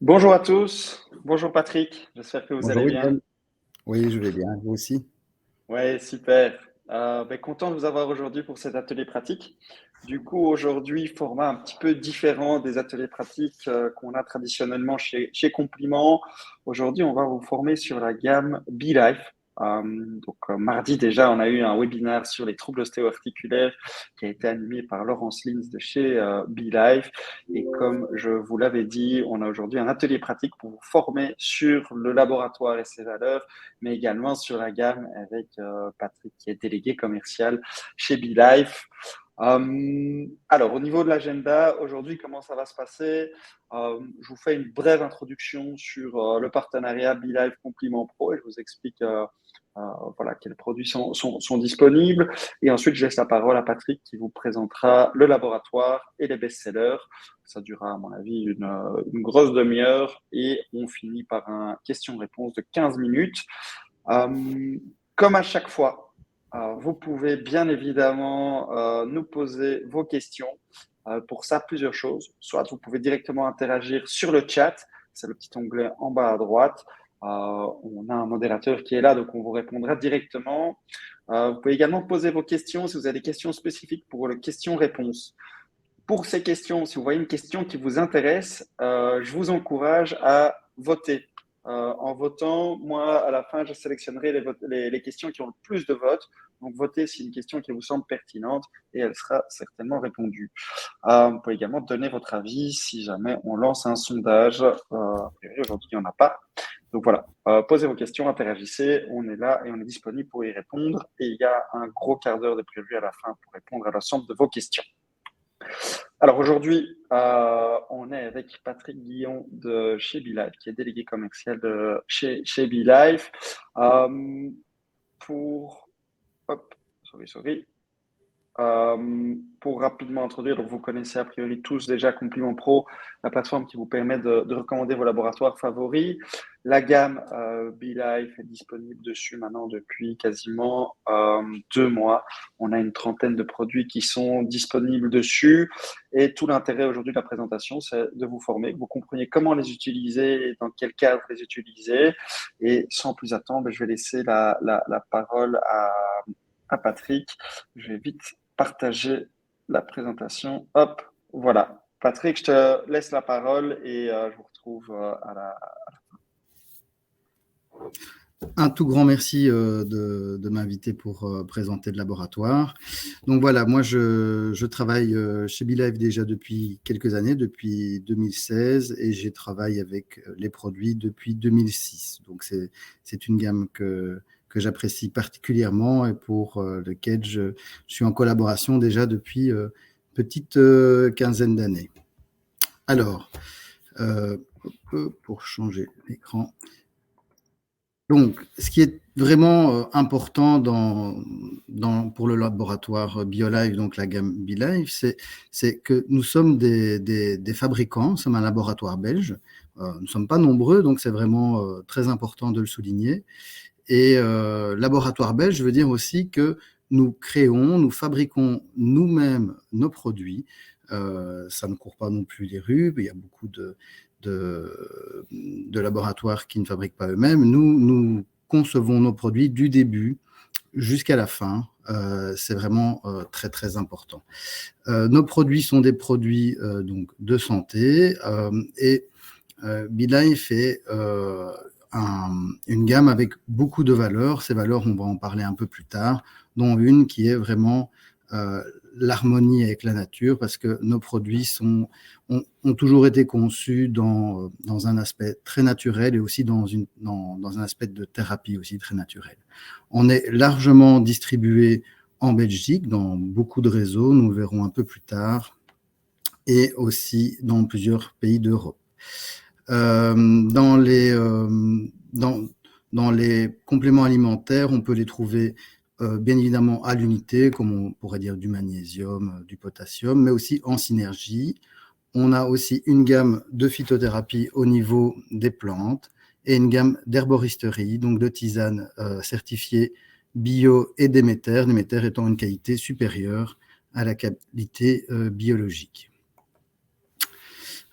Bonjour à tous, bonjour Patrick, j'espère que vous Bonjour allez bien. William. Oui, je vais bien. Vous aussi? Ouais, super. Content de vous avoir aujourd'hui pour cet atelier pratique. Du coup, aujourd'hui, format un petit peu différent des ateliers pratiques qu'on a traditionnellement chez Compliment. Aujourd'hui, on va vous former sur la gamme BeLife. Mardi déjà, on a eu un webinaire sur les troubles ostéo-articulaires qui a été animé par Laurence Lins de chez BeLife. Et comme je vous l'avais dit, on a aujourd'hui un atelier pratique pour vous former sur le laboratoire et ses valeurs, mais également sur la gamme avec Patrick qui est délégué commercial chez BeLife. Alors, au niveau de l'agenda, aujourd'hui, comment ça va se passer? Je vous fais une brève introduction sur le partenariat BeLife Compliment Pro et je vous explique voilà, quels produits sont disponibles. Et ensuite, je laisse la parole à Patrick qui vous présentera le laboratoire et les best-sellers. Ça durera, à mon avis, une grosse demi-heure et on finit par un question-réponse de 15 minutes. Euh, Comme à chaque fois, vous pouvez bien évidemment nous poser vos questions. Pour ça, plusieurs choses. Soit vous pouvez directement interagir sur le chat, c'est le petit onglet en bas à droite. On a un modérateur qui est là, donc on vous répondra directement. Vous pouvez également poser vos questions si vous avez des questions spécifiques pour le question-réponse. Pour ces questions, si vous voyez une question qui vous intéresse, je vous encourage à voter. En votant, moi, à la fin, je sélectionnerai les questions qui ont le plus de votes. Donc, votez si une question qui vous semble pertinente et elle sera certainement répondue. Vous pouvez également donner votre avis si jamais on lance un sondage. A priori, aujourd'hui, il n'y en a pas. Donc voilà, posez vos questions, interagissez, on est là et on est disponible pour y répondre. Et il y a un gros quart d'heure de prévu à la fin pour répondre à l'ensemble de vos questions. Alors aujourd'hui, on est avec Patrick Guillon de chez BeLife, qui est délégué commercial de chez BeLife. Pour, hop, sorry. Pour rapidement introduire, donc vous connaissez a priori tous déjà Compliment Pro, la plateforme qui vous permet de recommander vos laboratoires favoris. La gamme BeLife est disponible dessus maintenant depuis quasiment 2 mois. On a une trentaine de produits qui sont disponibles dessus. Et tout l'intérêt aujourd'hui de la présentation, c'est de vous former, que vous compreniez comment les utiliser et dans quel cadre les utiliser. Et sans plus attendre, je vais laisser la parole à Patrick. Je vais vite partager la présentation. Hop, voilà. Patrick, je te laisse la parole et je vous retrouve à la. Un tout grand merci de m'inviter pour présenter le laboratoire. Donc voilà, moi je travaille chez BeLife déjà depuis quelques années, depuis 2016, et j'ai travaillé avec les produits depuis 2006. Donc c'est une gamme que j'apprécie particulièrement et pour lequel je suis en collaboration déjà depuis petite quinzaine d'années. Alors, pour changer l'écran. Donc, ce qui est vraiment important pour le laboratoire BioLife, donc la gamme BeLife, c'est que nous sommes des fabricants, nous sommes un laboratoire belge. Nous ne sommes pas nombreux, donc c'est vraiment très important de le souligner. Et laboratoire belge veut dire aussi que nous créons, nous fabriquons nous-mêmes nos produits. Ça ne court pas non plus les rues, il y a beaucoup de laboratoires qui ne fabriquent pas eux-mêmes. Nous concevons nos produits du début jusqu'à la fin. C'est vraiment très, très important. Nos produits sont des produits donc de santé et BeLife est une gamme avec beaucoup de valeurs. Ces valeurs, on va en parler un peu plus tard, dont une qui est vraiment l'harmonie avec la nature, parce que nos produits ont toujours été conçus dans un aspect très naturel et aussi dans un aspect de thérapie aussi très naturel. On est largement distribué en Belgique, dans beaucoup de réseaux, nous le verrons un peu plus tard, et aussi dans plusieurs pays d'Europe. Dans les compléments alimentaires, on peut les trouver bien évidemment à l'unité, comme on pourrait dire du magnésium, du potassium, mais aussi en synergie. On a aussi une gamme de phytothérapie au niveau des plantes et une gamme d'herboristerie, donc de tisanes certifiées bio et Déméter, Déméter étant une qualité supérieure à la qualité biologique.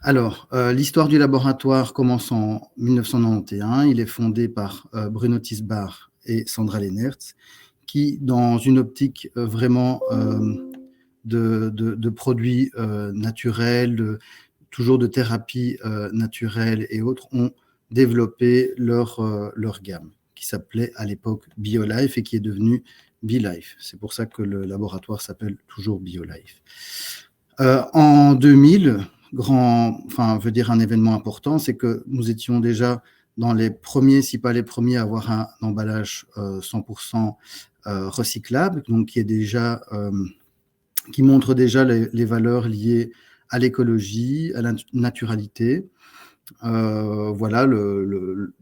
Alors, l'histoire du laboratoire commence en 1991. Il est fondé par Bruno Tisbach et Sandra Lennertz, qui, dans une optique vraiment de produits naturels, toujours de thérapie naturelle et autres, ont développé leur gamme, qui s'appelait à l'époque BioLife et qui est devenue BeLife. C'est pour ça que le laboratoire s'appelle toujours BioLife. En 2000, un événement important, c'est que nous étions déjà dans les premiers, si pas les premiers, à avoir un emballage 100% recyclable, donc qui montre déjà les valeurs liées à l'écologie, à la naturalité. Voilà, le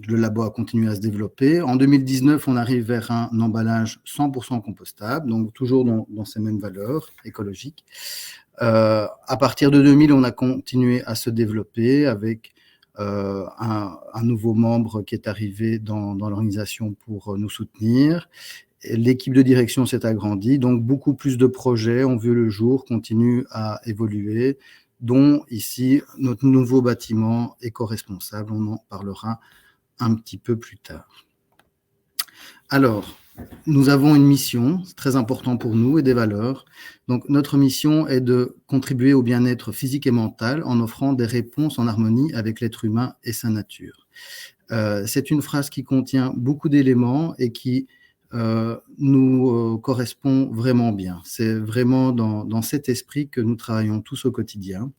labo a continué à se développer. En 2019, on arrive vers un emballage 100% compostable, donc toujours dans ces mêmes valeurs écologiques. À partir de 2000, on a continué à se développer avec un nouveau membre qui est arrivé dans l'organisation pour nous soutenir. L'équipe de direction s'est agrandie, donc beaucoup plus de projets ont vu le jour, continuent à évoluer, dont ici notre nouveau bâtiment éco-responsable. On en parlera un petit peu plus tard. Alors, nous avons une mission, c'est très important pour nous, et des valeurs. Donc, notre mission est de contribuer au bien-être physique et mental en offrant des réponses en harmonie avec l'être humain et sa nature. C'est une phrase qui contient beaucoup d'éléments et qui nous correspond vraiment bien. C'est vraiment dans cet esprit que nous travaillons tous au quotidien.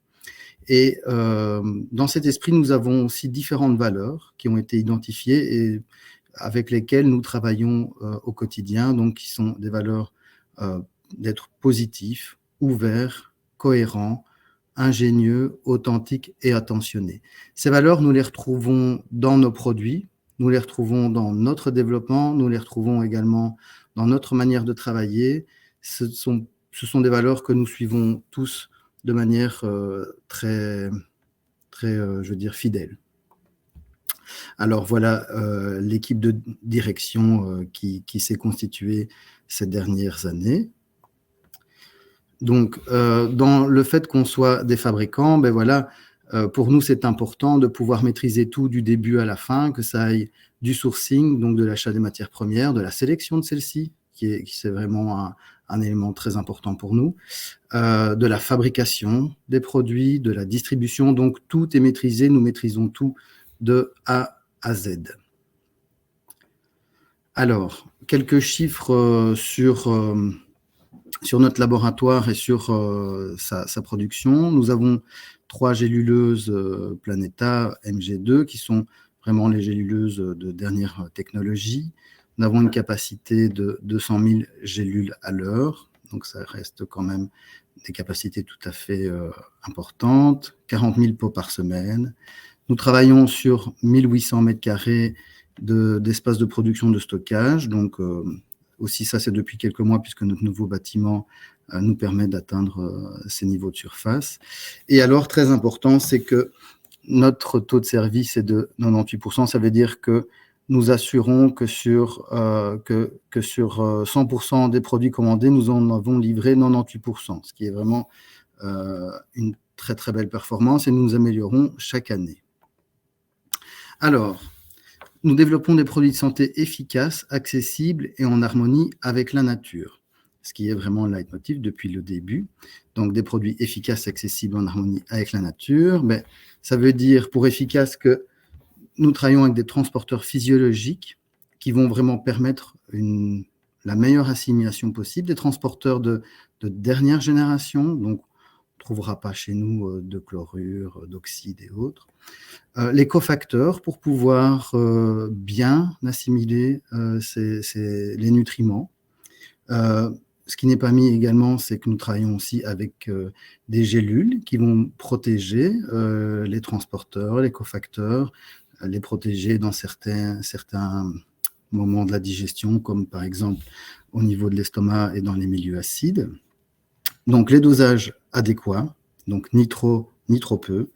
Et dans cet esprit, nous avons aussi différentes valeurs qui ont été identifiées et avec lesquelles nous travaillons au quotidien, donc qui sont des valeurs d'être positif, ouvert, cohérent, ingénieux, authentique et attentionné. Ces valeurs, nous les retrouvons dans nos produits, nous les retrouvons dans notre développement, nous les retrouvons également dans notre manière de travailler. Ce sont des valeurs que nous suivons tous de manière très, je veux dire, fidèle. Alors voilà l'équipe de direction qui s'est constituée ces dernières années. Donc, dans le fait qu'on soit des fabricants, ben voilà, pour nous, c'est important de pouvoir maîtriser tout du début à la fin, que ça aille du sourcing, donc de l'achat des matières premières, de la sélection de celles-ci, qui c'est vraiment un élément très important pour nous, de la fabrication des produits, de la distribution. Donc, tout est maîtrisé, nous maîtrisons tout de A à Z. Alors, quelques chiffres sur notre laboratoire et sur sa production. Nous avons 3 géluleuses Planeta MG2 qui sont vraiment les géluleuses de dernière technologie. Nous avons une capacité de 200 000 gélules à l'heure, donc ça reste quand même des capacités tout à fait importantes. 40 000 pots par semaine. Nous travaillons sur 1800 mètres carrés d'espace de production de stockage, donc aussi, ça, c'est depuis quelques mois, puisque notre nouveau bâtiment nous permet d'atteindre ces niveaux de surface. Et alors, très important, c'est que notre taux de service est de 98%. Ça veut dire que nous assurons que sur 100% des produits commandés, nous en avons livré 98%, ce qui est vraiment une très, très belle performance et nous nous améliorons chaque année. Alors, nous développons des produits de santé efficaces, accessibles et en harmonie avec la nature, ce qui est vraiment le leitmotiv depuis le début. Donc, des produits efficaces, accessibles, en harmonie avec la nature. Mais ça veut dire, pour efficace, que nous travaillons avec des transporteurs physiologiques qui vont vraiment permettre la meilleure assimilation possible, des transporteurs de dernière génération, donc on ne trouvera pas chez nous de chlorure, d'oxyde et autres. Les cofacteurs pour pouvoir bien assimiler les nutriments. Ce qui n'est pas mis également, c'est que nous travaillons aussi avec des gélules qui vont protéger les transporteurs, les cofacteurs, les protéger dans certains moments de la digestion, comme par exemple au niveau de l'estomac et dans les milieux acides. Donc les dosages adéquats, donc ni trop ni trop peu.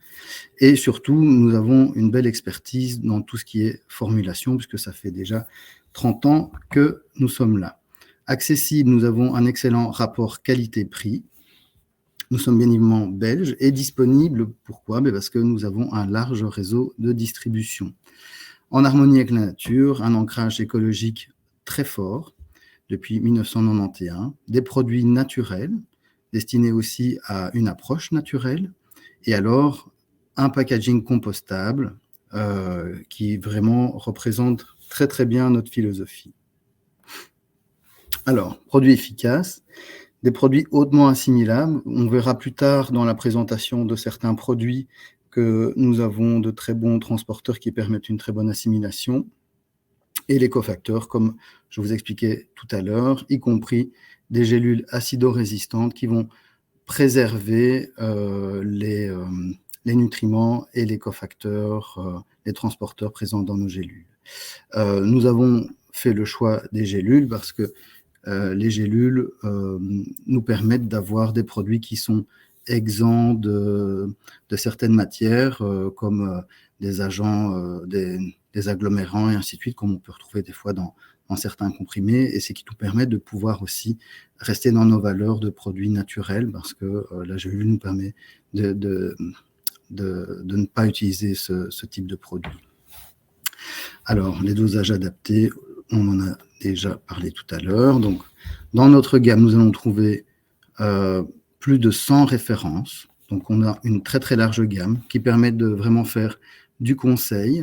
Et surtout, nous avons une belle expertise dans tout ce qui est formulation, puisque ça fait déjà 30 ans que nous sommes là. Accessible, nous avons un excellent rapport qualité-prix. Nous sommes bien évidemment belges et disponibles. Pourquoi? Parce que nous avons un large réseau de distribution. En harmonie avec la nature, un ancrage écologique très fort depuis 1991, des produits naturels destinés aussi à une approche naturelle, et alors un packaging compostable qui vraiment représente très très bien notre philosophie. Alors, produits efficaces, des produits hautement assimilables. On verra plus tard dans la présentation de certains produits que nous avons de très bons transporteurs qui permettent une très bonne assimilation. Et les cofacteurs, comme je vous expliquais tout à l'heure, y compris des gélules acido-résistantes qui vont préserver les nutriments et les cofacteurs, les transporteurs présents dans nos gélules. Nous avons fait le choix des gélules parce que les gélules nous permettent d'avoir des produits qui sont exempts de certaines matières, comme des agents, des agglomérants et ainsi de suite, comme on peut retrouver des fois dans certains comprimés, et c'est qui nous permet de pouvoir aussi rester dans nos valeurs de produits naturels, parce que la gélule nous permet de ne pas utiliser ce type de produit. Alors, les dosages adaptés, on en a déjà parlé tout à l'heure. Donc, dans notre gamme, nous allons trouver plus de 100 références. Donc, on a une très, très large gamme qui permet de vraiment faire du conseil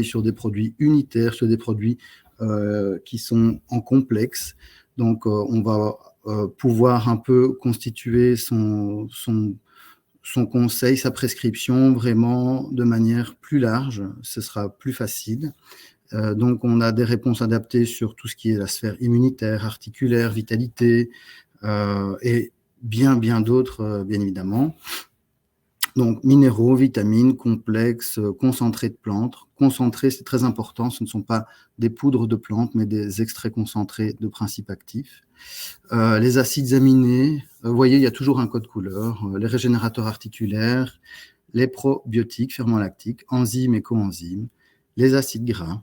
sur des produits unitaires, sur des produits qui sont en complexe. Donc, on va pouvoir un peu constituer son conseil, sa prescription vraiment de manière plus large. Ce sera plus facile. Donc, on a des réponses adaptées sur tout ce qui est la sphère immunitaire, articulaire, vitalité et bien d'autres, bien évidemment. Donc, minéraux, vitamines, complexes, concentrés de plantes. Concentrés, c'est très important. Ce ne sont pas des poudres de plantes, mais des extraits concentrés de principes actifs. Les acides aminés, vous voyez, il y a toujours un code couleur. Les régénérateurs articulaires, les probiotiques, ferments lactiques, enzymes et coenzymes, les acides gras.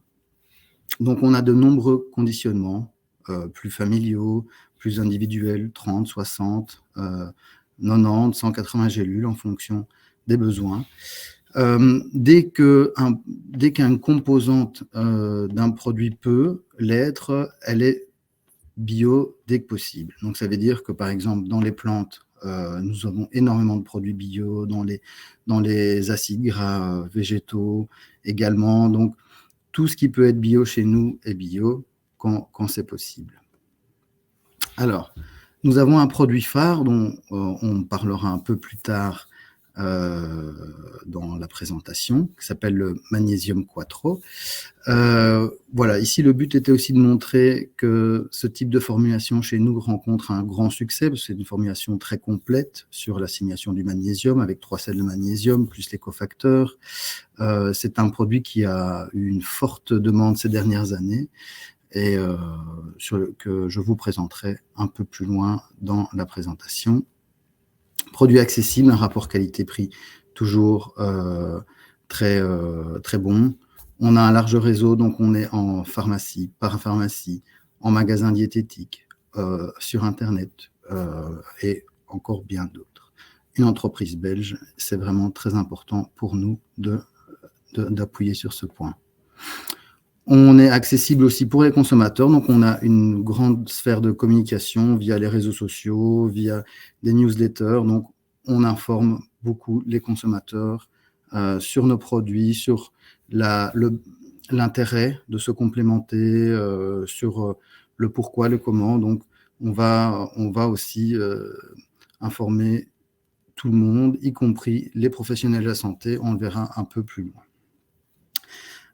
Donc, on a de nombreux conditionnements, plus familiaux, plus individuels, 30, 60, 90, 180 gélules en fonction des besoins. Dès qu'une composante d'un produit peut l'être, elle est bio dès que possible. Donc, ça veut dire que, par exemple, dans les plantes, nous avons énormément de produits bio, dans les acides gras végétaux également. Donc, tout ce qui peut être bio chez nous est bio quand c'est possible. Alors, nous avons un produit phare dont on parlera un peu plus tard dans la présentation, qui s'appelle le Magnésium Quattro. Voilà, ici le but était aussi de montrer que ce type de formulation chez nous rencontre un grand succès, parce que c'est une formulation très complète sur l'assimilation du magnésium, avec 3 sels de magnésium, plus les cofacteurs. C'est un produit qui a eu une forte demande ces dernières années, et que je vous présenterai un peu plus loin dans la présentation. Produit accessible, un rapport qualité-prix toujours très bon. On a un large réseau, donc on est en pharmacie, parapharmacie, en magasin diététique, sur Internet et encore bien d'autres. Une entreprise belge, c'est vraiment très important pour nous d'appuyer sur ce point. On est accessible aussi pour les consommateurs, donc on a une grande sphère de communication via les réseaux sociaux, via des newsletters, donc on informe beaucoup les consommateurs sur nos produits, sur l'intérêt de se complémenter, sur le pourquoi, le comment. Donc on va aussi informer tout le monde, y compris les professionnels de la santé, on le verra un peu plus loin.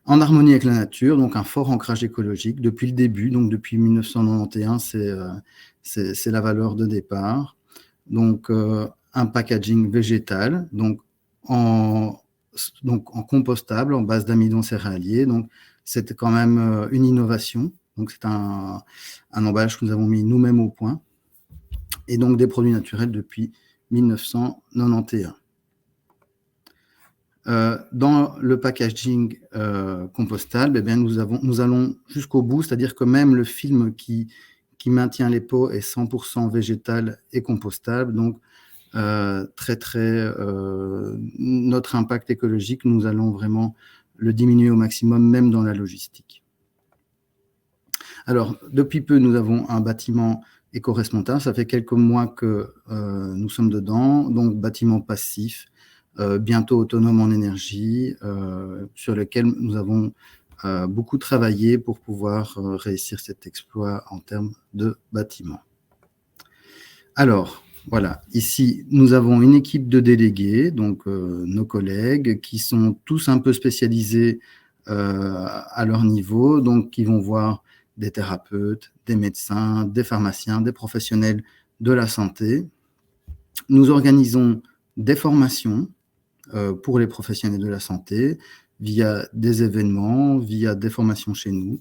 En harmonie avec la nature, donc un fort ancrage écologique depuis le début, donc depuis 1991, c'est la valeur de départ. Donc un packaging végétal, donc en compostable, en base d'amidon céréalier. Donc c'est quand même une innovation. Donc c'est un emballage que nous avons mis nous-mêmes au point. Et donc des produits naturels depuis 1991. Dans le packaging compostable, eh bien, nous allons jusqu'au bout, c'est-à-dire que même le film qui maintient les pots est 100% végétal et compostable. Donc, notre impact écologique, nous allons vraiment le diminuer au maximum, même dans la logistique. Alors, depuis peu, nous avons un bâtiment éco-responsable. Ça fait quelques mois que nous sommes dedans, donc bâtiment passif, bientôt autonome en énergie, sur lequel nous avons beaucoup travaillé pour pouvoir réussir cet exploit en termes de bâtiment. Alors, voilà, ici, nous avons une équipe de délégués, donc nos collègues, qui sont tous un peu spécialisés à leur niveau, donc qui vont voir des thérapeutes, des médecins, des pharmaciens, des professionnels de la santé. Nous organisons des formations pour les professionnels de la santé via des événements, via des formations chez nous.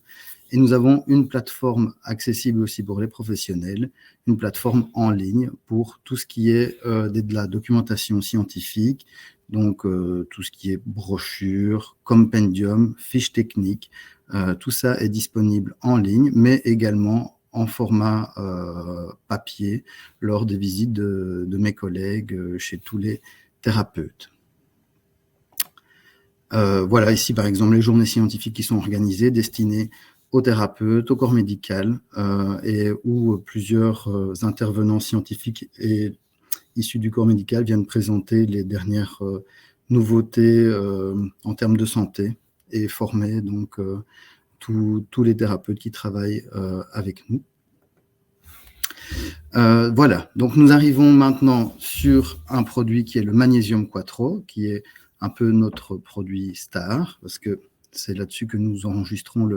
Et nous avons une plateforme accessible aussi pour les professionnels, une plateforme en ligne pour tout ce qui est de la documentation scientifique, donc tout ce qui est brochure, compendium, fiches techniques, tout ça est disponible en ligne, mais également en format papier lors des visites de mes collègues chez tous les thérapeutes. Voilà, ici par exemple les journées scientifiques qui sont organisées, destinées aux thérapeutes, au corps médical, et où plusieurs intervenants scientifiques et issus du corps médical viennent présenter les dernières nouveautés en termes de santé et former donc tous les thérapeutes qui travaillent avec nous. Voilà, donc nous arrivons maintenant sur un produit qui est le Magnésium Quattro, qui est un peu notre produit star, parce que c'est là-dessus que nous enregistrons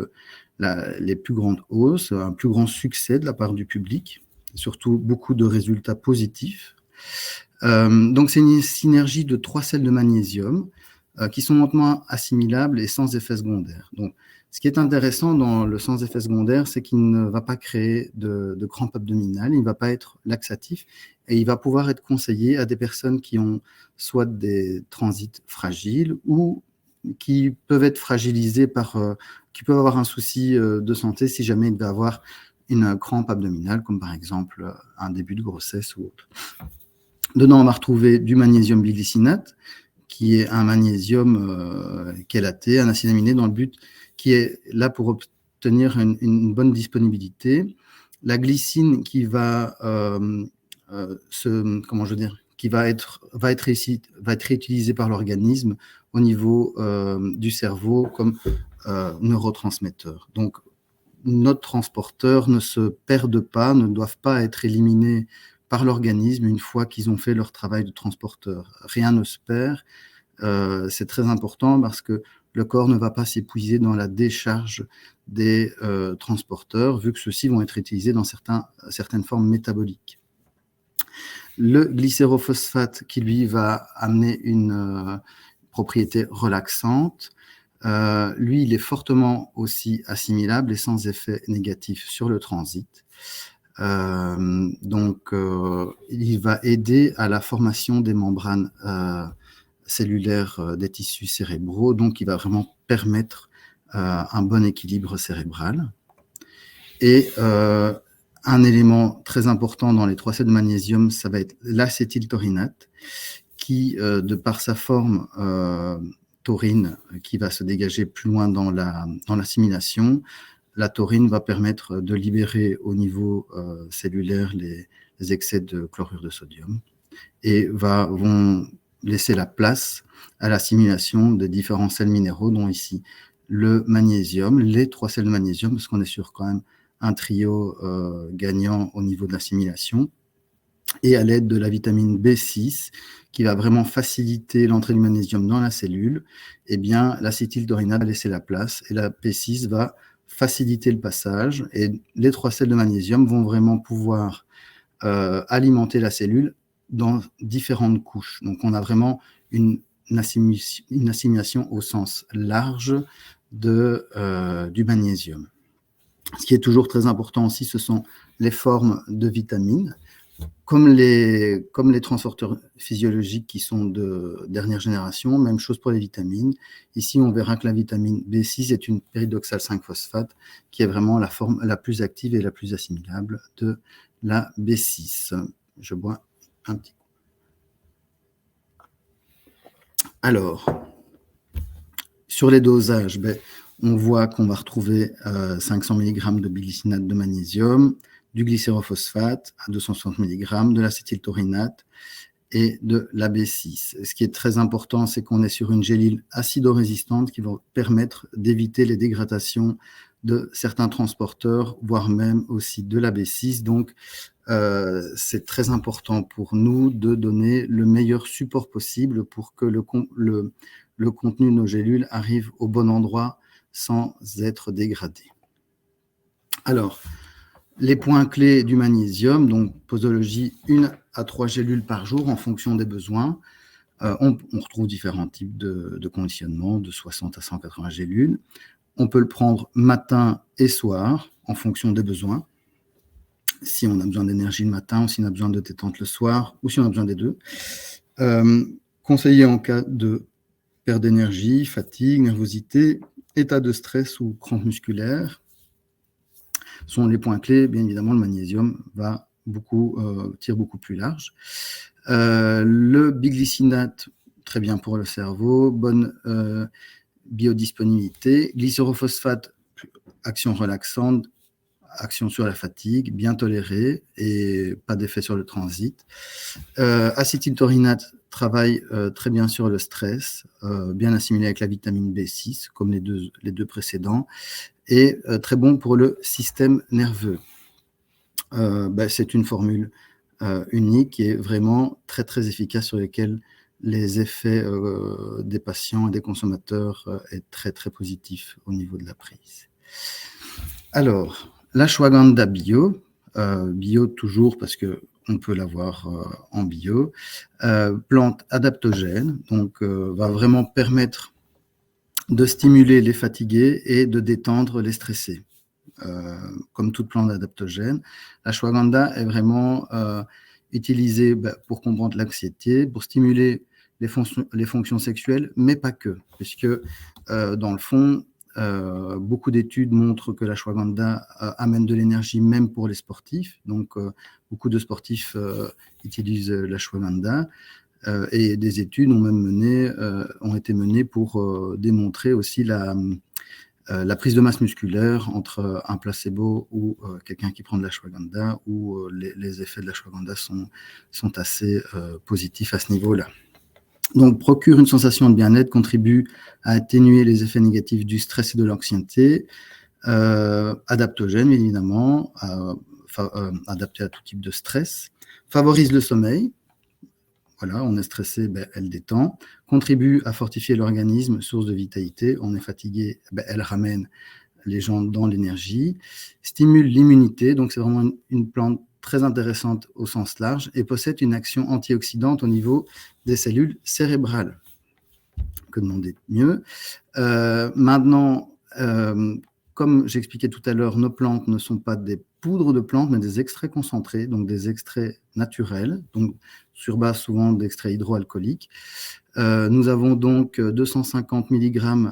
les plus grandes hausses, un plus grand succès de la part du public, surtout beaucoup de résultats positifs. Donc c'est une synergie de 3 sels de magnésium qui sont hautement assimilables et sans effet secondaire. Donc, ce qui est intéressant dans le sans effet secondaire, c'est qu'il ne va pas créer de crampes abdominales, il ne va pas être laxatif et il va pouvoir être conseillé à des personnes qui ont soit des transits fragiles ou qui peuvent être fragilisées qui peuvent avoir un souci de santé si jamais il va avoir une crampe abdominale, comme par exemple un début de grossesse ou autre. Dedans, on va retrouver du magnésium biglycinate, qui est un magnésium chélaté, un acide aminé, dans le but qui est là pour obtenir une bonne disponibilité. La glycine qui va qui va être réutilisée par l'organisme au niveau du cerveau comme neurotransmetteur. Donc, nos transporteurs ne se perdent pas, ne doivent pas être éliminés par l'organisme une fois qu'ils ont fait leur travail de transporteur. Rien ne se perd. C'est très important parce que le corps ne va pas s'épuiser dans la décharge des transporteurs, vu que ceux-ci vont être utilisés dans certaines formes métaboliques. Le glycérophosphate, qui lui va amener une propriété relaxante, lui, il est fortement aussi assimilable et sans effet négatif sur le transit. Donc, il va aider à la formation des membranes cellulaires des tissus cérébraux, donc il va vraiment permettre un bon équilibre cérébral. Et un élément très important dans les 3 sels de magnésium, ça va être l'acétyltaurinate, qui, de par sa forme taurine, qui va se dégager plus loin dans l'assimilation, la taurine va permettre de libérer au niveau cellulaire les excès de chlorure de sodium et vont laisser la place à l'assimilation des différents sels minéraux, dont ici le magnésium, les 3 sels de magnésium, parce qu'on est sur quand même un trio gagnant au niveau de l'assimilation, et à l'aide de la vitamine B6, qui va vraiment faciliter l'entrée du magnésium dans la cellule, eh bien, l'acétyltaurinate va laisser la place et la B6 va faciliter le passage, et les 3 sels de magnésium vont vraiment pouvoir alimenter la cellule dans différentes couches. Donc, on a vraiment une assimilation au sens large du magnésium. Ce qui est toujours très important aussi, ce sont les formes de vitamines. Comme les transporteurs physiologiques qui sont de dernière génération, même chose pour les vitamines. Ici, on verra que la vitamine B6 est une pyridoxal 5-phosphate qui est vraiment la forme la plus active et la plus assimilable de la B6. Je bois un petit coup. Alors, sur les dosages, on voit qu'on va retrouver 500 mg de biglycinate de magnésium, du glycérophosphate à 260 mg, de l'acétyltaurinate et de l'AB6. Ce qui est très important, c'est qu'on est sur une gélule acido-résistante qui va permettre d'éviter les dégradations de certains transporteurs, voire même aussi de l'AB6. Donc, c'est très important pour nous de donner le meilleur support possible pour que le contenu de nos gélules arrive au bon endroit sans être dégradé. Alors, les points clés du magnésium, donc posologie 1 à 3 gélules par jour en fonction des besoins. On retrouve différents types de conditionnement, de 60 à 180 gélules. On peut le prendre matin et soir en fonction des besoins. Si on a besoin d'énergie le matin, ou si on a besoin de détente le soir, ou si on a besoin des deux. Conseillé en cas de perte d'énergie, fatigue, nervosité, état de stress ou crampes musculaires. Sont les points clés. Bien évidemment, le magnésium tire beaucoup plus large. Le biglycinate, très bien pour le cerveau, bonne biodisponibilité. Glycérophosphate, action relaxante, action sur la fatigue, bien tolérée et pas d'effet sur le transit. Acétyltaurinate travaille très bien sur le stress, bien assimilé avec la vitamine B6, comme les deux précédents, et très bon pour le système nerveux. C'est une formule unique qui est vraiment très, très efficace sur lesquels les effets des patients et des consommateurs est très, très positif au niveau de la prise. Alors, l'ashwagandha bio, bio toujours parce qu'on peut l'avoir en bio, plante adaptogène, donc va vraiment permettre de stimuler les fatigués et de détendre les stressés. Comme toute plante adaptogène, l'ashwagandha est vraiment utilisée pour combattre l'anxiété, pour stimuler les fonctions sexuelles, mais pas que, puisque dans le fond, beaucoup d'études montrent que l'ashwagandha amène de l'énergie même pour les sportifs. Donc, beaucoup de sportifs utilisent l'ashwagandha et des études ont été menées pour démontrer aussi la prise de masse musculaire entre un placebo ou quelqu'un qui prend de l'ashwagandha, où les effets de l'ashwagandha sont assez positifs à ce niveau-là. Donc, procure une sensation de bien-être, contribue à atténuer les effets négatifs du stress et de l'anxiété, adaptogène, évidemment, adapté à tout type de stress, favorise le sommeil. Voilà, on est stressé, elle détend, contribue à fortifier l'organisme, source de vitalité. On est fatigué, elle ramène les gens dans l'énergie, stimule l'immunité, donc c'est vraiment une plante très intéressante au sens large et possède une action antioxydante au niveau des cellules cérébrales. Que demander de mieux? Maintenant, comme j'expliquais tout à l'heure, nos plantes ne sont pas des poudres de plantes, mais des extraits concentrés, donc des extraits naturels, donc sur base souvent d'extraits hydroalcooliques. Nous avons donc 250 mg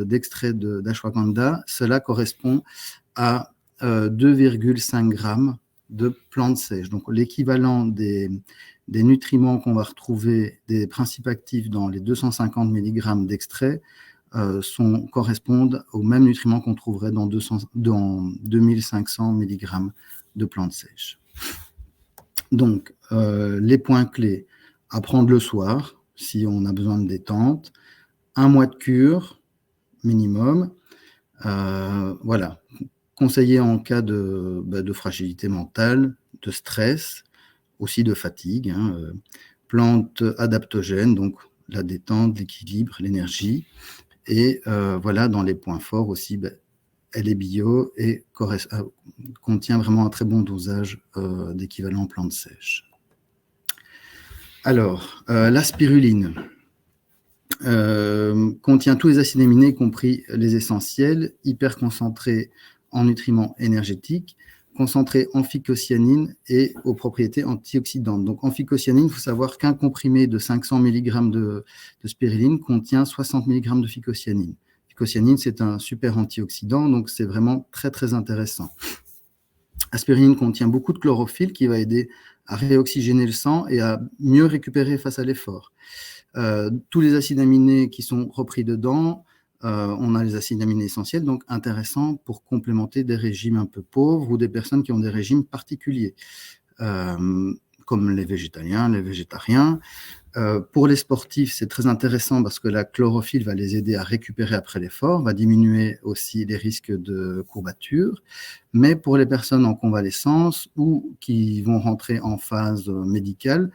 d'extrait d'ashwagandha. Cela correspond à 2,5 g de plantes sèches. Donc l'équivalent des nutriments qu'on va retrouver, des principes actifs dans les 250 mg d'extrait, correspondent aux mêmes nutriments qu'on trouverait dans 2500 mg de plantes sèches. Donc, les points clés, à prendre le soir, si on a besoin de détente, 1 mois de cure minimum, voilà. Conseillé en cas de fragilité mentale, de stress, aussi de fatigue, plante adaptogène, donc la détente, l'équilibre, l'énergie. Et voilà, dans les points forts aussi, elle est bio et contient vraiment un très bon dosage d'équivalent plantes sèches. Alors, la spiruline contient tous les acides aminés, y compris les essentiels, hyper concentrés en nutriments énergétiques, concentrés en phycocyanine et aux propriétés antioxydantes. Donc, en phycocyanine, il faut savoir qu'un comprimé de 500 mg de spiruline contient 60 mg de phycocyanine. Phycocyanine, c'est un super antioxydant, donc c'est vraiment très, très intéressant. La spiruline contient beaucoup de chlorophylle qui va aider à réoxygéner le sang et à mieux récupérer face à l'effort. Tous les acides aminés qui sont repris dedans, on a les acides aminés essentiels, donc intéressants pour complémenter des régimes un peu pauvres ou des personnes qui ont des régimes particuliers, comme les végétaliens, les végétariens. Pour les sportifs, c'est très intéressant parce que la chlorophylle va les aider à récupérer après l'effort, va diminuer aussi les risques de courbatures. Mais pour les personnes en convalescence ou qui vont rentrer en phase médicale,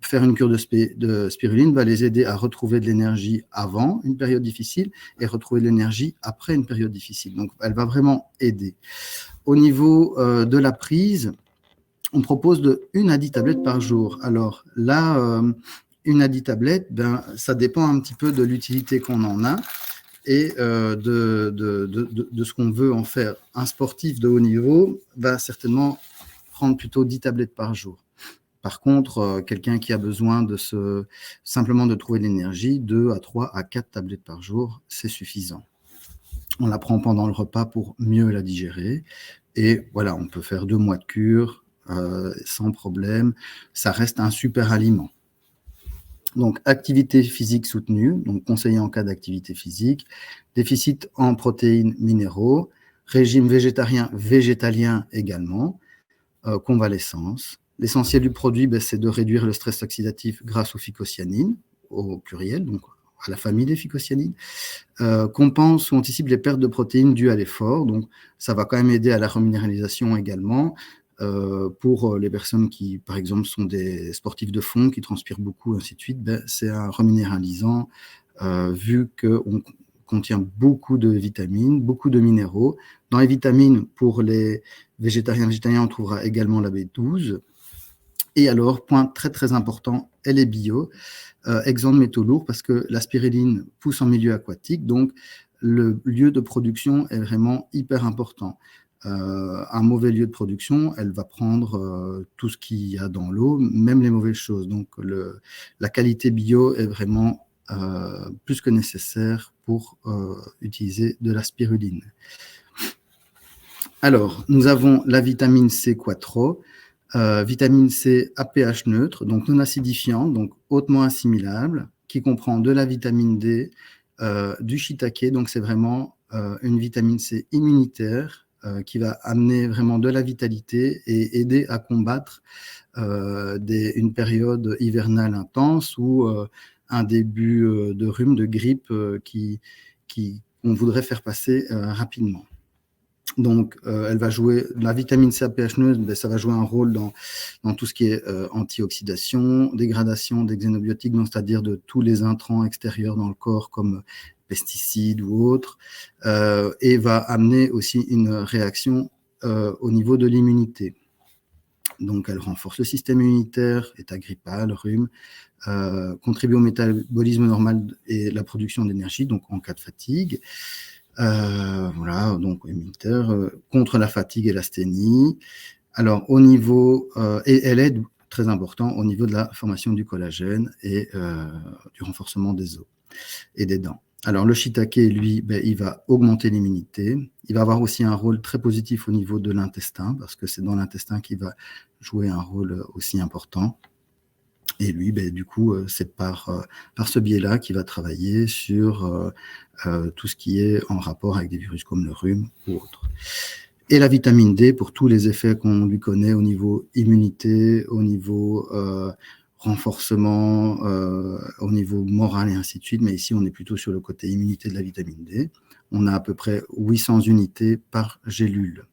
faire une cure de spiruline va les aider à retrouver de l'énergie avant une période difficile et retrouver de l'énergie après une période difficile. Donc, elle va vraiment aider. Au niveau de la prise, on propose de 1 à 10 tablettes par jour. Alors là, 1 à 10 tablettes, ça dépend un petit peu de l'utilité qu'on en a et de ce qu'on veut en faire. Un sportif de haut niveau va certainement prendre plutôt 10 tablettes par jour. Par contre, quelqu'un qui a besoin simplement de trouver de l'énergie, 2 à 3 à 4 tablettes par jour, c'est suffisant. On la prend pendant le repas pour mieux la digérer. Et voilà, on peut faire 2 mois de cure, sans problème. Ça reste un super aliment. Donc, activité physique soutenue, donc conseillé en cas d'activité physique, déficit en protéines, minéraux, régime végétarien, végétalien également, convalescence. L'essentiel du produit, c'est de réduire le stress oxydatif grâce aux phycocyanines, au pluriel, donc à la famille des phycocyanines, compense ou anticipe les pertes de protéines dues à l'effort, donc ça va quand même aider à la reminéralisation également. Pour les personnes qui, par exemple, sont des sportifs de fond, qui transpirent beaucoup, ainsi de suite, c'est un reminéralisant vu qu'on contient beaucoup de vitamines, beaucoup de minéraux. Dans les vitamines, pour les végétariens, on trouvera également la B12. Et alors, point très très important, elle est bio, exempt de métaux lourds parce que la spiruline pousse en milieu aquatique, donc le lieu de production est vraiment hyper important. Un mauvais lieu de production, elle va prendre tout ce qu'il y a dans l'eau, même les mauvaises choses. Donc, la qualité bio est vraiment plus que nécessaire pour utiliser de la spiruline. Alors, nous avons la vitamine C Quattro, vitamine C à pH neutre, donc non acidifiante, donc hautement assimilable, qui comprend de la vitamine D, du shiitake, donc c'est vraiment une vitamine C immunitaire, qui va amener vraiment de la vitalité et aider à combattre une période hivernale intense ou un début de rhume, de grippe qu'on voudrait faire passer rapidement. Donc, elle va jouer, la vitamine C à pH neutre, ça va jouer un rôle dans tout ce qui est antioxydation, dégradation des xénobiotiques, c'est-à-dire de tous les intrants extérieurs dans le corps comme pesticides ou autres, et va amener aussi une réaction au niveau de l'immunité. Donc, elle renforce le système immunitaire, état grippal, rhume, contribue au métabolisme normal et la production d'énergie, donc en cas de fatigue. Voilà, donc immunitaire, contre la fatigue et l'asthénie. Alors, au niveau, et elle aide, très important, au niveau de la formation du collagène et du renforcement des os et des dents. Alors, le shiitake, lui, il va augmenter l'immunité. Il va avoir aussi un rôle très positif au niveau de l'intestin, parce que c'est dans l'intestin qu'il va jouer un rôle aussi important. Et lui, du coup, c'est par ce biais-là qu'il va travailler sur tout ce qui est en rapport avec des virus comme le rhume ou autres. Et la vitamine D pour tous les effets qu'on lui connaît au niveau immunité, au niveau renforcement, au niveau moral et ainsi de suite. Mais ici, on est plutôt sur le côté immunité de la vitamine D. On a à peu près 800 unités par gélule.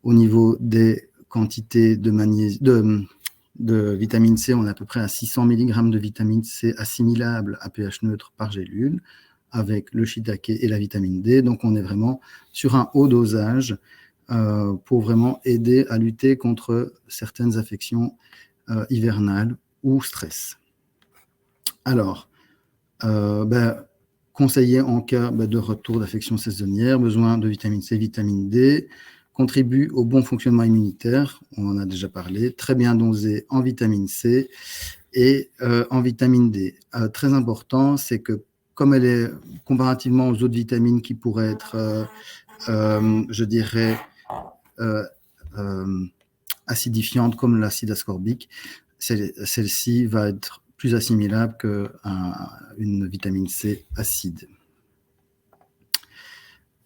Au niveau des quantités de vitamine C, on est à peu près à 600 mg de vitamine C assimilable à pH neutre par gélule, avec le shiitake et la vitamine D. Donc, on est vraiment sur un haut dosage pour vraiment aider à lutter contre certaines affections hivernales ou stress. Alors, conseiller en cas de retour d'affection saisonnière, besoin de vitamine C, vitamine D, contribue au bon fonctionnement immunitaire, on en a déjà parlé, très bien dosé en vitamine C et en vitamine D. Très important, c'est que comme elle est comparativement aux autres vitamines qui pourraient être, je dirais, acidifiantes comme l'acide ascorbique, celle-ci va être plus assimilable qu'une vitamine C acide.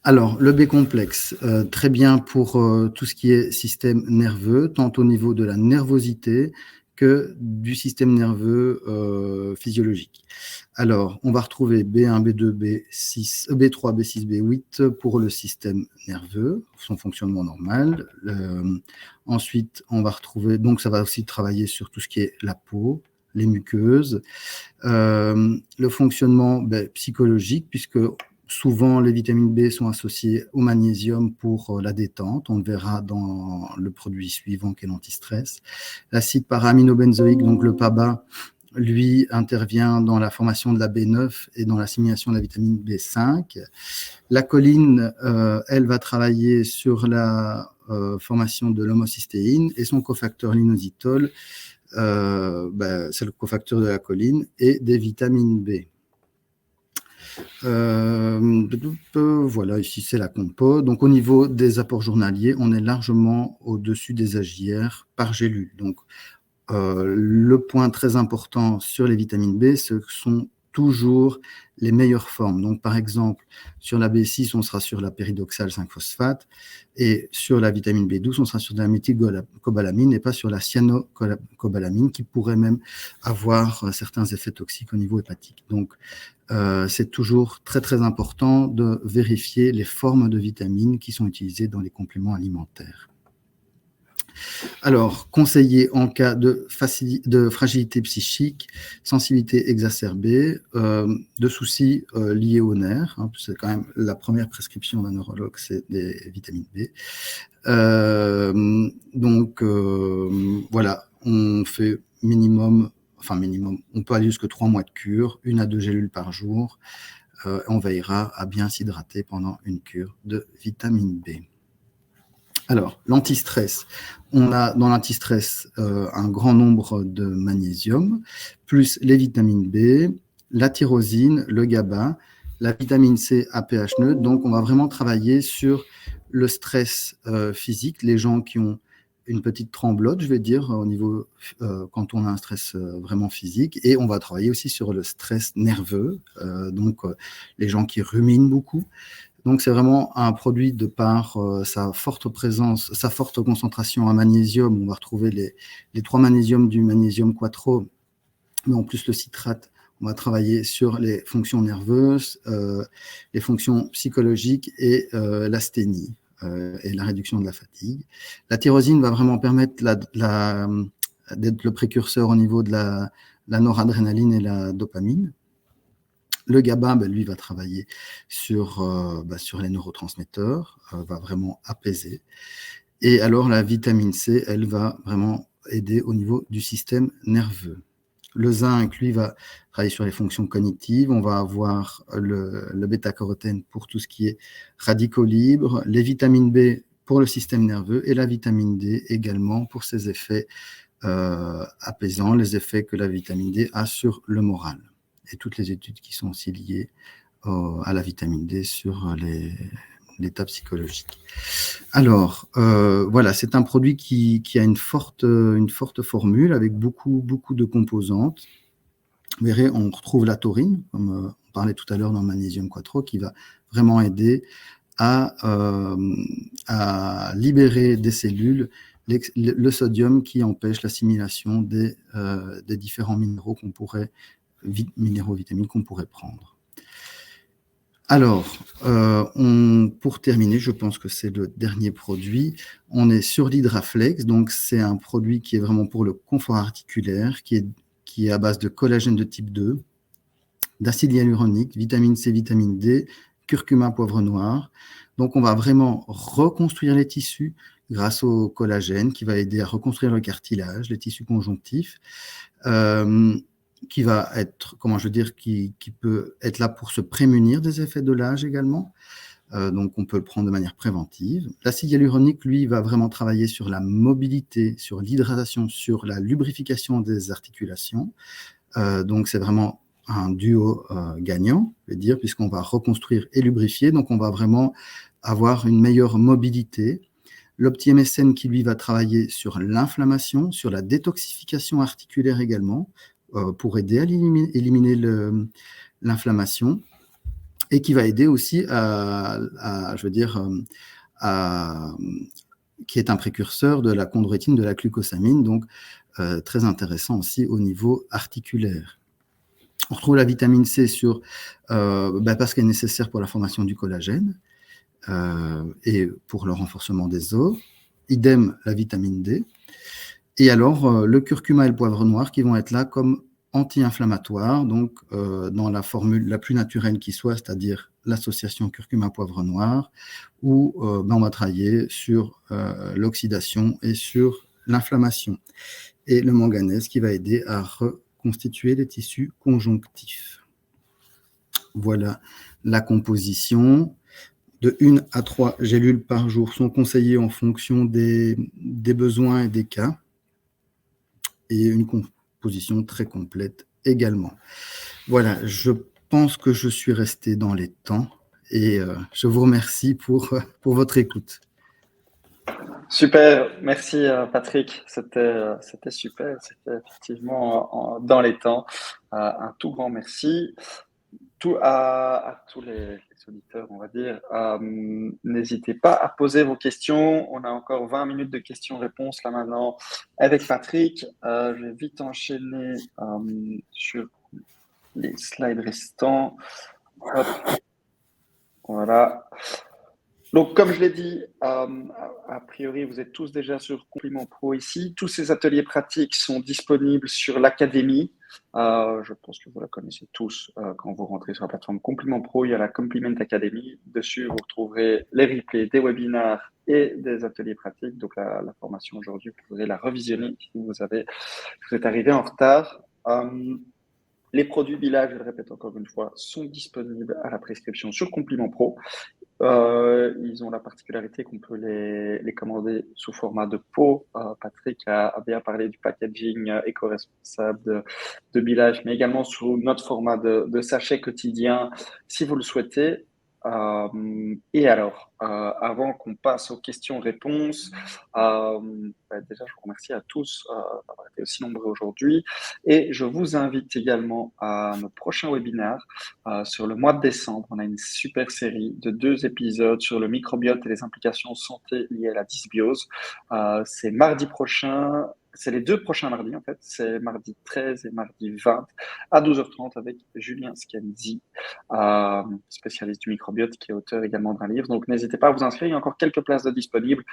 Alors, le B complexe, très bien pour tout ce qui est système nerveux, tant au niveau de la nervosité que du système nerveux physiologique. Alors, on va retrouver B1, B2, B6, B3, B6, B8 pour le système nerveux, son fonctionnement normal. Ensuite, on va retrouver, donc ça va aussi travailler sur tout ce qui est la peau, les muqueuses, le fonctionnement psychologique, puisque souvent, les vitamines B sont associées au magnésium pour la détente. On le verra dans le produit suivant qui est l'antistress. L'acide para-aminobenzoïque, donc le PABA, lui intervient dans la formation de la B9 et dans l'assimilation de la vitamine B5. La choline, elle va travailler sur la formation de l'homocystéine et son cofacteur l'inositol, c'est le cofacteur de la choline et des vitamines B. Voilà, ici c'est la compo. Donc au niveau des apports journaliers, on est largement au-dessus des AJR par gélule. Donc le point très important sur les vitamines B, ce sont toujours les meilleures formes. Donc par exemple, sur la B6, on sera sur la pyridoxal 5-phosphate et sur la vitamine B12, on sera sur de la méthylcobalamine et pas sur la cyanocobalamine qui pourrait même avoir certains effets toxiques au niveau hépatique. Donc c'est toujours très très important de vérifier les formes de vitamines qui sont utilisées dans les compléments alimentaires. Alors, conseiller en cas de fragilité psychique, sensibilité exacerbée, de soucis liés aux nerfs, hein, c'est quand même la première prescription d'un neurologue, c'est des vitamines B. Voilà, on fait minimum, on peut aller jusqu'à 3 mois de cure, 1 à 2 gélules par jour. On veillera à bien s'hydrater pendant une cure de vitamine B. Alors, l'antistress. On a dans l'antistress un grand nombre de magnésium, plus les vitamines B, la tyrosine, le GABA, la vitamine C à pH neutre. Donc, on va vraiment travailler sur le stress physique, les gens qui ont une petite tremblote, je vais dire, au niveau quand on a un stress vraiment physique. Et on va travailler aussi sur le stress nerveux, les gens qui ruminent beaucoup. Donc, c'est vraiment un produit de par sa forte présence, sa forte concentration en magnésium. On va retrouver les 3 magnésiums du magnésium quattro, mais en plus le citrate. On va travailler sur les fonctions nerveuses, les fonctions psychologiques et l'asthénie et la réduction de la fatigue. La tyrosine va vraiment permettre d'être le précurseur au niveau de la noradrénaline et la dopamine. Le GABA, lui, va travailler sur les neurotransmetteurs, va vraiment apaiser. Et alors, la vitamine C, elle va vraiment aider au niveau du système nerveux. Le zinc, lui, va travailler sur les fonctions cognitives. On va avoir le bêta-carotène pour tout ce qui est radicaux libres, les vitamines B pour le système nerveux et la vitamine D également pour ses effets apaisants, les effets que la vitamine D a sur le moral. Et toutes les études qui sont aussi liées à la vitamine D sur l'état psychologique. Alors, voilà, c'est un produit qui a une forte formule avec beaucoup de composantes. Vous verrez, on retrouve la taurine, comme on parlait tout à l'heure dans le magnésium quattro, qui va vraiment aider à libérer des cellules le sodium qui empêche l'assimilation des différents minéraux vitamines qu'on pourrait prendre. Alors, pour terminer, je pense que c'est le dernier produit. On est sur l'Hydraflex, donc c'est un produit qui est vraiment pour le confort articulaire, qui est à base de collagène de type 2, d'acide hyaluronique, vitamine C, vitamine D, curcuma, poivre noir. Donc, on va vraiment reconstruire les tissus grâce au collagène qui va aider à reconstruire le cartilage, les tissus conjonctifs. Qui va être, qui peut être là pour se prémunir des effets de l'âge également. Donc, on peut le prendre de manière préventive. L'acide hyaluronique, lui, va vraiment travailler sur la mobilité, sur l'hydratation, sur la lubrification des articulations. Donc, c'est vraiment un duo gagnant, je vais dire, puisqu'on va reconstruire et lubrifier. Donc, on va vraiment avoir une meilleure mobilité. L'OptiMSM qui, lui, va travailler sur l'inflammation, sur la détoxification articulaire également. pour aider à éliminer l'inflammation et qui va aider aussi qui est un précurseur de la chondroïtine, de la glucosamine, donc très intéressant aussi au niveau articulaire. On retrouve la vitamine C parce qu'elle est nécessaire pour la formation du collagène et pour le renforcement des os. Idem la vitamine D. Et alors, le curcuma et le poivre noir qui vont être là comme anti-inflammatoires, donc dans la formule la plus naturelle qui soit, c'est-à-dire l'association curcuma-poivre noir, où on va travailler sur l'oxydation et sur l'inflammation. Et le manganèse qui va aider à reconstituer les tissus conjonctifs. Voilà la composition. De 1 à 3 gélules par jour sont conseillées en fonction des besoins et des cas. Et une composition très complète également. Voilà, je pense que je suis resté dans les temps et je vous remercie pour votre écoute. Super, merci Patrick, c'était super, c'était effectivement dans les temps. Un tout grand merci à tous les auditeurs, on va dire. N'hésitez pas à poser vos questions. On a encore 20 minutes de questions-réponses là maintenant avec Patrick. Je vais vite enchaîner sur les slides restants. Hop. Voilà. Donc, comme je l'ai dit, a priori, vous êtes tous déjà sur Compliment Pro ici. Tous ces ateliers pratiques sont disponibles sur l'académie. Je pense que vous la connaissez tous quand vous rentrez sur la plateforme Compliment Pro. Il y a la Compliment Academy. Dessus, vous retrouverez les replays des webinaires et des ateliers pratiques. Donc, la formation aujourd'hui, vous pourrez la revisionner si vous êtes arrivé en retard. Les produits Bila, je le répète encore une fois, sont disponibles à la prescription sur Compliment Pro. Ils ont la particularité qu'on peut les commander sous format de pot. Patrick a bien parlé du packaging éco-responsable de Bilage, mais également sous notre format de sachet quotidien, si vous le souhaitez. Et alors, avant qu'on passe aux questions-réponses, déjà, je vous remercie à tous d'avoir été aussi nombreux aujourd'hui. Et je vous invite également à nos prochains webinaires sur le mois de décembre. On a une super série de 2 épisodes sur le microbiote et les implications santé liées à la dysbiose. C'est mardi prochain. C'est les 2 prochains mardis, en fait. C'est mardi 13 et mardi 20 à 12h30 avec Julien Scanzi, spécialiste du microbiote, qui est auteur également d'un livre. Donc, n'hésitez pas à vous inscrire. Il y a encore quelques places de disponibles.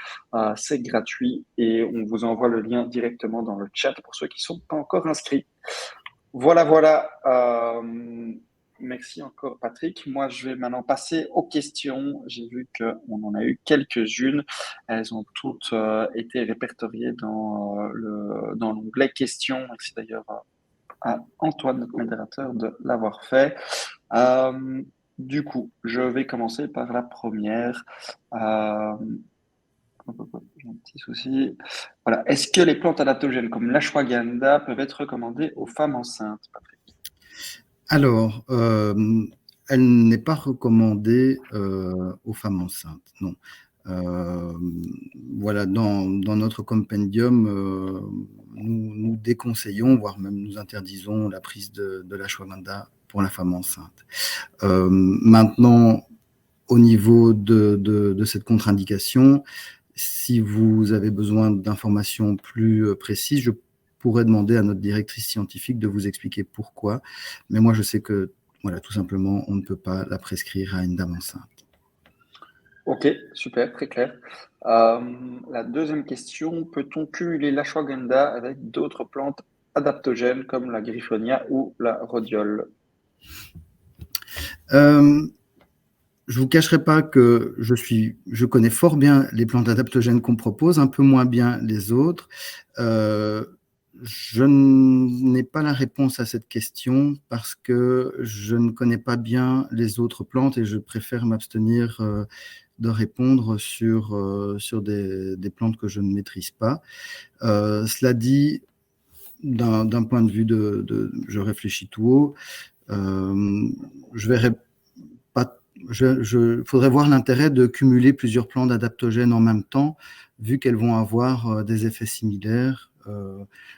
C'est gratuit et on vous envoie le lien directement dans le chat pour ceux qui ne sont pas encore inscrits. Voilà. Merci encore, Patrick. Moi, je vais maintenant passer aux questions. J'ai vu qu'on en a eu quelques-unes. Elles ont toutes été répertoriées dans l'onglet questions. Merci d'ailleurs à Antoine, notre modérateur, de l'avoir fait. Du coup, je vais commencer par la première. J'ai un petit souci. Voilà. Est-ce que les plantes adaptogènes comme l'ashwagandha peuvent être recommandées aux femmes enceintes, Patrick? Alors, elle n'est pas recommandée aux femmes enceintes, non. Voilà, dans notre compendium, nous déconseillons, voire même nous interdisons la prise de l'ashwagandha pour la femme enceinte. Maintenant, au niveau de cette contre-indication, si vous avez besoin d'informations plus précises, je pourrais demander à notre directrice scientifique de vous expliquer pourquoi. Mais moi, je sais que, voilà, tout simplement, on ne peut pas la prescrire à une dame enceinte. Ok, super, très clair. La deuxième question, peut-on cumuler l'ashwagandha avec d'autres plantes adaptogènes comme la griffonia ou la rhodiole? Je vous cacherai pas que je connais fort bien les plantes adaptogènes qu'on propose, un peu moins bien les autres. Je n'ai pas la réponse à cette question parce que je ne connais pas bien les autres plantes et je préfère m'abstenir de répondre sur des plantes que je ne maîtrise pas. Cela dit, d'un point de vue je réfléchis tout haut, je verrais pas. Faudrait voir l'intérêt de cumuler plusieurs plantes adaptogènes en même temps, vu qu'elles vont avoir des effets similaires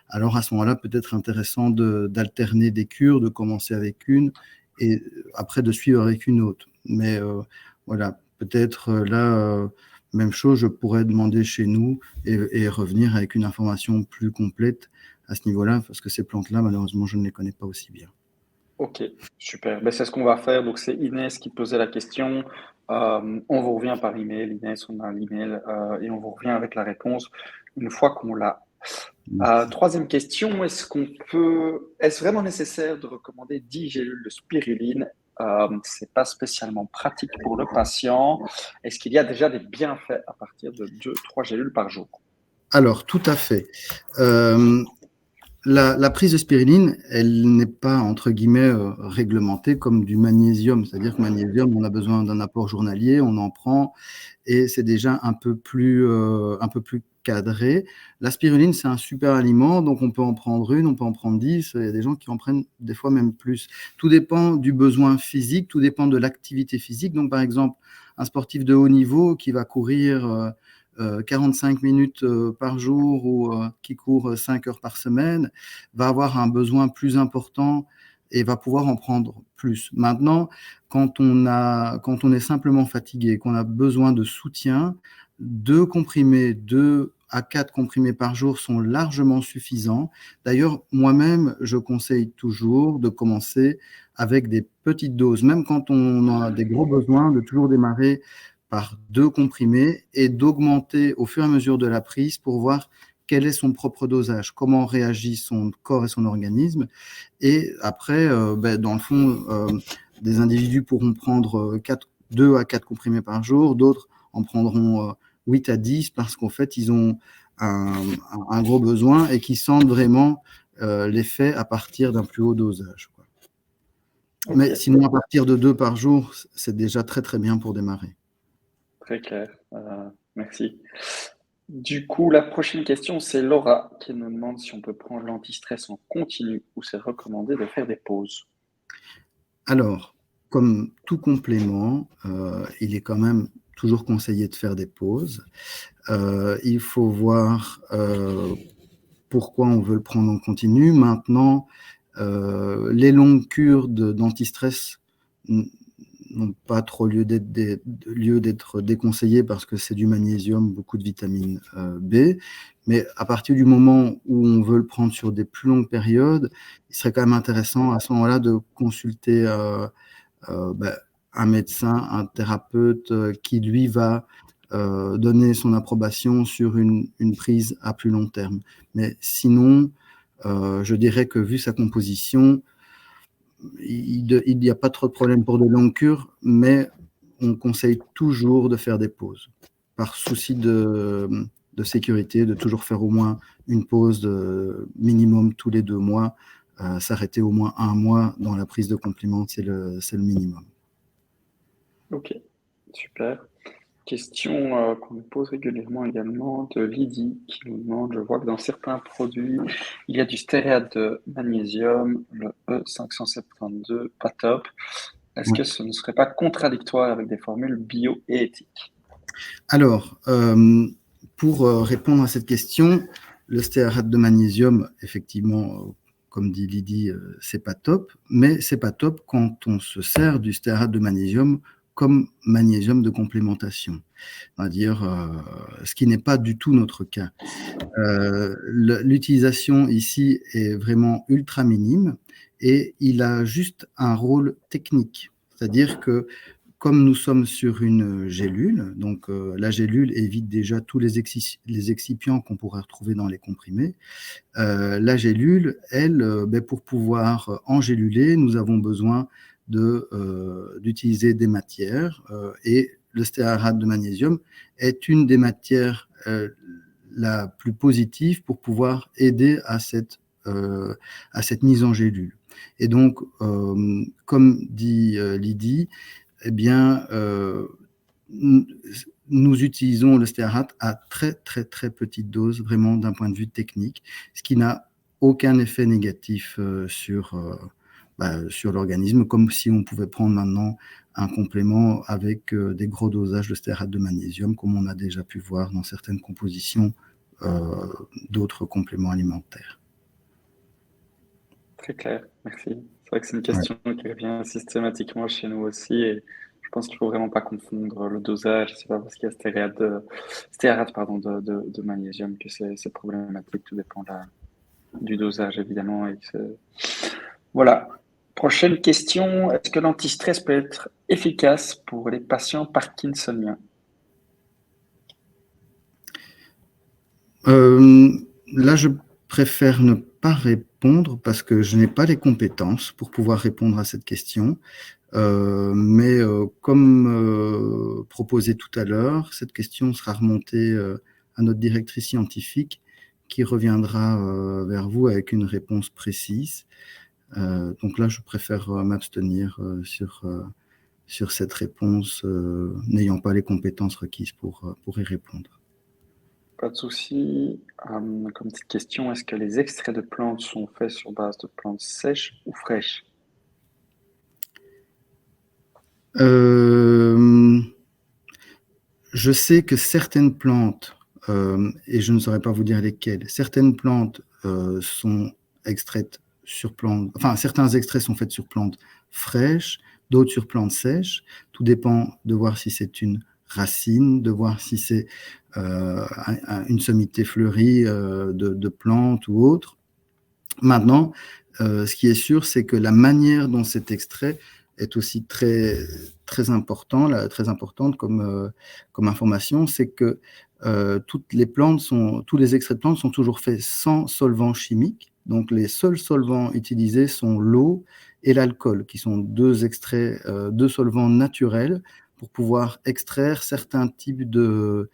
alors à ce moment-là, peut-être intéressant d'alterner des cures, de commencer avec une et après de suivre avec une autre. Mais voilà, peut-être là, même chose, je pourrais demander chez nous et revenir avec une information plus complète à ce niveau-là, parce que ces plantes-là, malheureusement, je ne les connais pas aussi bien. Ok, super. Ben, c'est ce qu'on va faire. Donc, c'est Inès qui posait la question. On vous revient par email. Inès, on a l'email et on vous revient avec la réponse une fois qu'on l'a. Troisième question, est-ce vraiment nécessaire de recommander 10 gélules de spiruline? C'est pas spécialement pratique pour le patient. Est-ce qu'il y a déjà des bienfaits à partir de 2-3 gélules par jour? Alors, tout à fait. La prise de spiruline, elle n'est pas, entre guillemets, réglementée comme du magnésium. C'est-à-dire que magnésium, on a besoin d'un apport journalier, on en prend, et c'est déjà un peu plus cadré. La spiruline, c'est un super aliment, donc on peut en prendre une, on peut en prendre 10. Il y a des gens qui en prennent des fois même plus. Tout dépend du besoin physique, tout dépend de l'activité physique. Donc, par exemple, un sportif de haut niveau qui va courir 45 minutes par jour ou qui court 5 heures par semaine va avoir un besoin plus important et va pouvoir en prendre plus. Maintenant, quand on est simplement fatigué, qu'on a besoin de soutien, 2 comprimés, 2 à 4 comprimés par jour sont largement suffisants. D'ailleurs, moi-même, je conseille toujours de commencer avec des petites doses, même quand on a des gros besoins, de toujours démarrer par 2 comprimés et d'augmenter au fur et à mesure de la prise pour voir quel est son propre dosage, comment réagit son corps et son organisme. Et après, dans le fond, des individus pourront prendre 2 à 4 comprimés par jour, d'autres en prendront 8 à 10 parce qu'en fait, ils ont un gros besoin et qui sentent vraiment l'effet à partir d'un plus haut dosage. Ok, Mais sinon, à partir de 2 par jour, c'est déjà très très bien pour démarrer. très clair. Merci. Du coup, la prochaine question, c'est Laura qui nous demande si on peut prendre l'antistress en continu ou c'est recommandé de faire des pauses. Alors, comme tout complément, il est quand même toujours conseillé de faire des pauses. Il faut voir pourquoi on veut le prendre en continu. Maintenant, les longues cures d'antistress n'ont pas trop lieu d'être déconseillées parce que c'est du magnésium, beaucoup de vitamine B. Mais à partir du moment où on veut le prendre sur des plus longues périodes, il serait quand même intéressant à ce moment-là de consulter un médecin, un thérapeute qui, lui, va donner son approbation sur une prise à plus long terme. Mais sinon, je dirais que vu sa composition, il n'y a pas trop de problème pour de longues cures, mais on conseille toujours de faire des pauses. Par souci de sécurité, de toujours faire au moins une pause de minimum tous les 2 mois, s'arrêter au moins 1 mois dans la prise de compléments, c'est le minimum. Ok, super. Question qu'on nous pose régulièrement également de Lydie qui nous demande, je vois que dans certains produits, il y a du stéarate de magnésium, le E572, pas top. Est-ce Ouais. que ce ne serait pas contradictoire avec des formules bio et éthiques? Alors, pour répondre à cette question, le stéarate de magnésium, effectivement, comme dit Lydie, c'est pas top, mais c'est pas top quand on se sert du stéarate de magnésium comme magnésium de complémentation, c'est-à-dire ce qui n'est pas du tout notre cas. L'utilisation ici est vraiment ultra minime et il a juste un rôle technique, c'est-à-dire que comme nous sommes sur une gélule, donc la gélule évite déjà tous les excipients qu'on pourrait retrouver dans les comprimés. La gélule, elle, pour pouvoir engéluler, nous avons besoin d'utiliser des matières et le stéarate de magnésium est une des matières la plus positive pour pouvoir aider à cette mise en gélule. Et donc, comme dit Lydie, eh bien, nous utilisons le stéarate à très, très, très petite dose, vraiment d'un point de vue technique, ce qui n'a aucun effet négatif sur l'organisme, comme si on pouvait prendre maintenant un complément avec des gros dosages de stéarate de magnésium, comme on a déjà pu voir dans certaines compositions d'autres compléments alimentaires. Très clair, merci. C'est vrai que c'est une Ouais. question qui revient systématiquement chez nous aussi et je pense qu'il faut vraiment pas confondre le dosage. C'est pas parce qu'il y a stéarate, pardon, de magnésium que c'est problématique. Tout dépend du dosage évidemment. Voilà. Prochaine question. Est-ce que l'antistress peut être efficace pour les patients parkinsoniens? Là, je préfère ne pas répondre parce que je n'ai pas les compétences pour pouvoir répondre à cette question. Mais comme proposé tout à l'heure, cette question sera remontée à notre directrice scientifique qui reviendra vers vous avec une réponse précise. Donc là, je préfère m'abstenir sur cette réponse, n'ayant pas les compétences requises pour y répondre. Pas de souci. Comme petite question, est-ce que les extraits de plantes sont faits sur base de plantes sèches ou fraîches? Je sais que certaines plantes, et je ne saurais pas vous dire lesquelles, certaines plantes sont extraites sur plantes, enfin certains extraits sont faits sur plantes fraîches, d'autres sur plantes sèches. Tout dépend de voir si c'est une racine, de voir si c'est une sommité fleurie de plantes ou autre. Maintenant, ce qui est sûr, c'est que la manière dont c'est extrait est aussi très, très important, très importante comme information, c'est que toutes les plantes tous les extraits de plantes sont toujours faits sans solvant chimique. Donc, les seuls solvants utilisés sont l'eau et l'alcool, qui sont deux solvants naturels pour pouvoir extraire certains types de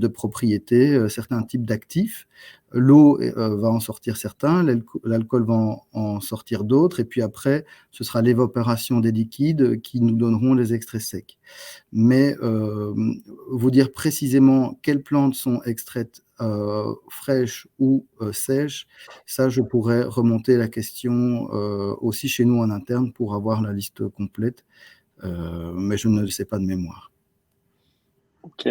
propriétés, certains types d'actifs. L'eau va en sortir certains, l'alcool va en sortir d'autres, et puis après, ce sera l'évaporation des liquides qui nous donneront les extraits secs. Mais vous dire précisément quelles plantes sont extraites fraîches ou sèches, ça, je pourrais remonter la question aussi chez nous en interne pour avoir la liste complète, mais je ne le sais pas de mémoire. Ok.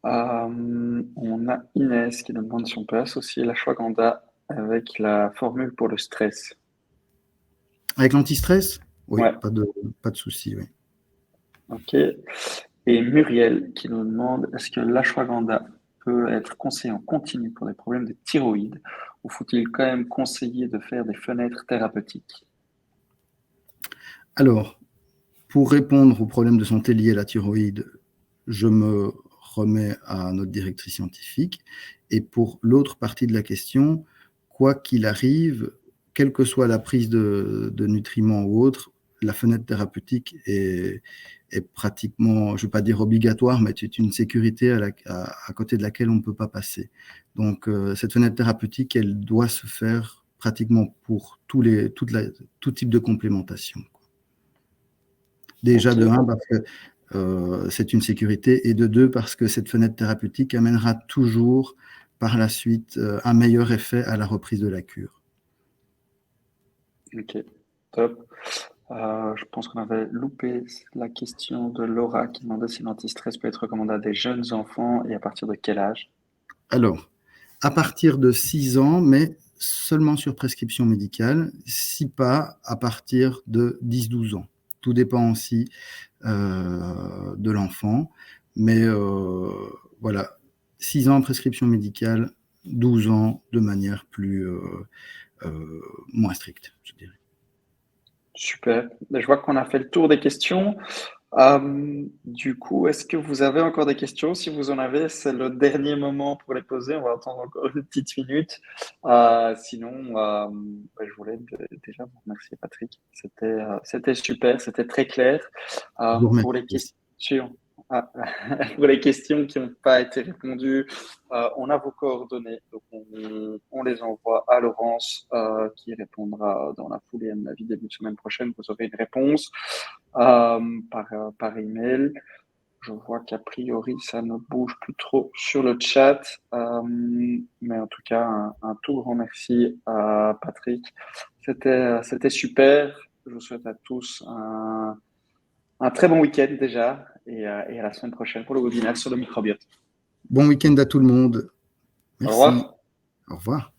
On a Inès qui nous demande si on peut associer l'ashwagandha avec la formule pour le stress. Avec l'antistress? Oui, Ouais, pas de souci, oui. ok. Et Muriel qui nous demande est-ce que l'ashwagandha peut être conseillé en continu pour des problèmes de thyroïde ou faut-il quand même conseiller de faire des fenêtres thérapeutiques? Alors, pour répondre aux problèmes de santé liés à la thyroïde, je me remets à notre directrice scientifique. Et pour l'autre partie de la question, quoi qu'il arrive, quelle que soit la prise de nutriments ou autre, la fenêtre thérapeutique est pratiquement, je ne vais pas dire obligatoire, mais c'est une sécurité à côté de laquelle on ne peut pas passer. Donc, cette fenêtre thérapeutique, elle doit se faire pratiquement pour tout type de complémentation. Déjà, Ok, de un, parce que c'est une sécurité, et de deux, parce que cette fenêtre thérapeutique amènera toujours par la suite un meilleur effet à la reprise de la cure. ok, top. Je pense qu'on avait loupé la question de Laura qui demandait si l'antistress peut être recommandé à des jeunes enfants et à partir de quel âge? Alors, à partir de 6 ans, mais seulement sur prescription médicale, si pas à partir de 10-12 ans. Tout dépend aussi de l'enfant, mais voilà, 6 ans prescription médicale, 12 ans de manière moins stricte, je dirais. Super. Ben, je vois qu'on a fait le tour des questions. Du coup, est-ce que vous avez encore des questions? Si vous en avez, c'est le dernier moment pour les poser. On va attendre encore une petite minute. Sinon, ben, je voulais déjà vous remercier, Patrick. C'était super, c'était très clair. Je vous Pour les remercie. questions, ah, pour les questions qui n'ont pas été répondues, on a vos coordonnées, donc on les envoie à Laurence qui répondra dans la foulée, à mon avis, début de semaine prochaine. Vous aurez une réponse par email. Je vois qu'a priori, ça ne bouge plus trop sur le chat. Mais en tout cas, un tout grand merci à Patrick. C'était super. Je vous souhaite à tous un très bon week-end déjà et à la semaine prochaine pour le webinaire sur le microbiote. Bon week-end à tout le monde. Au Merci. revoir. Au revoir.